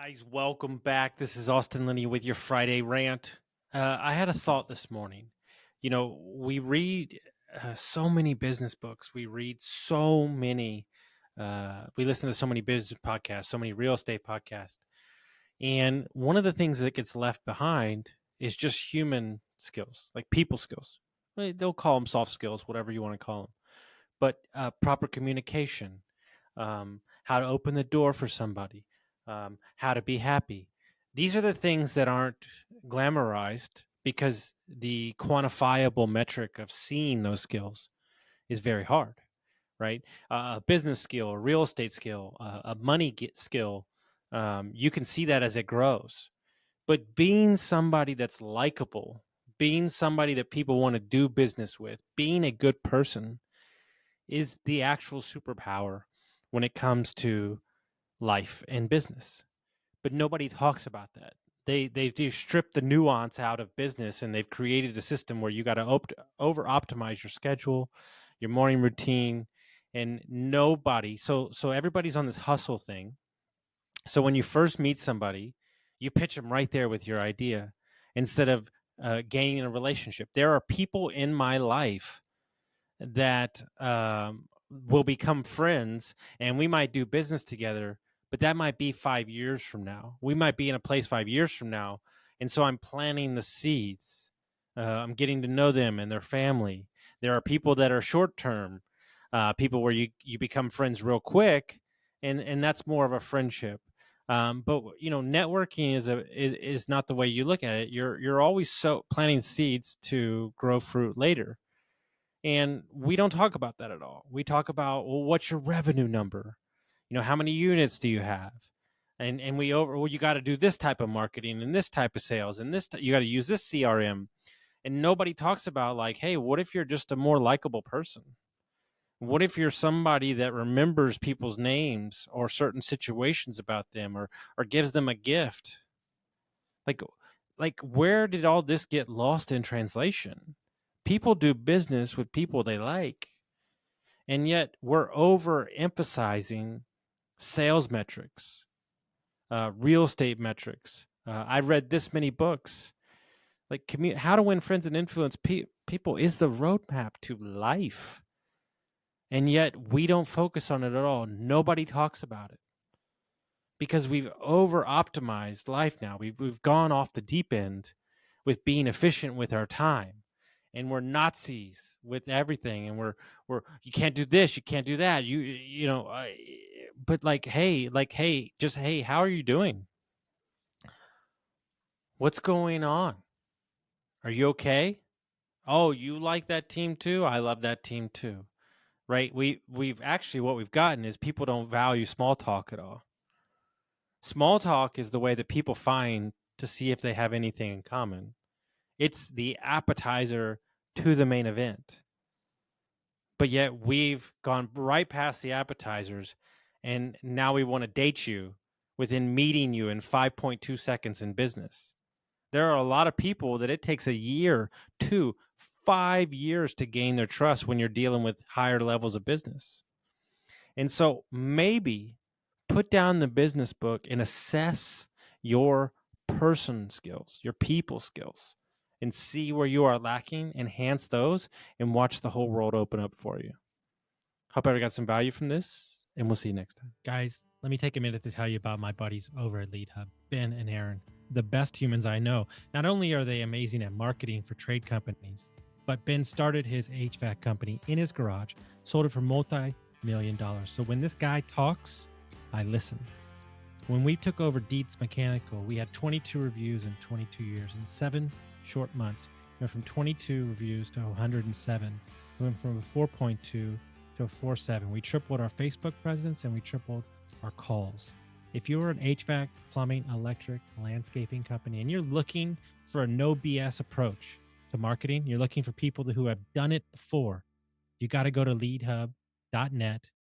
Guys, welcome back. This is Austin Linney with your Friday rant. I had a thought this morning. We read so many business books. We read so many. We listen to so many business podcasts, so many real estate podcasts. And one of the things that gets left behind is just human skills, like people skills. They'll call them soft skills, whatever you want to call them. But proper communication, how to open the door for somebody, how to be happy. These are the things that aren't glamorized because the quantifiable metric of seeing those skills is very hard, right? A business skill, a real estate skill, a money skill, you can see that as it grows. But being somebody that's likable, being somebody that people want to do business with, being a good person is the actual superpower when it comes to life and business. But nobody talks about that. They've stripped the nuance out of business, and they've created a system where you got to over optimize your schedule, your morning routine, and nobody. So everybody's on this hustle thing. So when you first meet somebody, you pitch them right there with your idea instead of gaining a relationship. There are people in my life that will become friends, and we might do business together, but that might be 5 years from now. We might be in a place 5 years from now. And so I'm planting the seeds. I'm getting to know them and their family. There are people that are short term, people where you become friends real quick, and that's more of a friendship. But networking is not the way you look at it. You're always planting seeds to grow fruit later. And we don't talk about that at all. We talk about, well, what's your revenue number? How many units do you have? And you got to do this type of marketing and this type of sales and you got to use this CRM. And nobody talks about, like, hey, what if you're just a more likable person? What if you're somebody that remembers people's names or certain situations about them, or gives them a gift? Like where did all this get lost in translation? People do business with people they like. And yet we're overemphasizing sales metrics, real estate metrics. I've read this many books. Like, how to win friends and influence people is the roadmap to life. And yet we don't focus on it at all. Nobody talks about it because we've over optimized life now. We've gone off the deep end with being efficient with our time. And we're Nazis with everything, and we're you can't do this, you can't do that. But just hey, how are you doing? What's going on? Are you okay? Oh, you like that team too? I love that team too. Right? We've actually, what we've gotten is people don't value small talk at all. Small talk is the way that people find to see if they have anything in common. It's the appetizer to the main event. But yet we've gone right past the appetizers, and now we want to date you within meeting you in 5.2 seconds in business. There are a lot of people that it takes a year, 2, 5 years to gain their trust when you're dealing with higher levels of business. And so maybe put down the business book and assess your person skills, your people skills, and see where you are lacking, enhance those, and watch the whole world open up for you. Hope everyone got some value from this, and we'll see you next time. Guys, let me take a minute to tell you about my buddies over at Lead Hub, Ben and Aaron, the best humans I know. Not only are they amazing at marketing for trade companies, but Ben started his HVAC company in his garage, sold it for multi-million-dollars. So when this guy talks, I listen. When we took over Dietz Mechanical, we had 22 reviews in 22 years. In 7 short months, we went from 22 reviews to 107. We went from a 4.2 to a 4.7. We tripled our Facebook presence, and we tripled our calls. If you're an HVAC, plumbing, electric, landscaping company, and you're looking for a no BS approach to marketing, you're looking for people who have done it before, you got to go to leadhub.net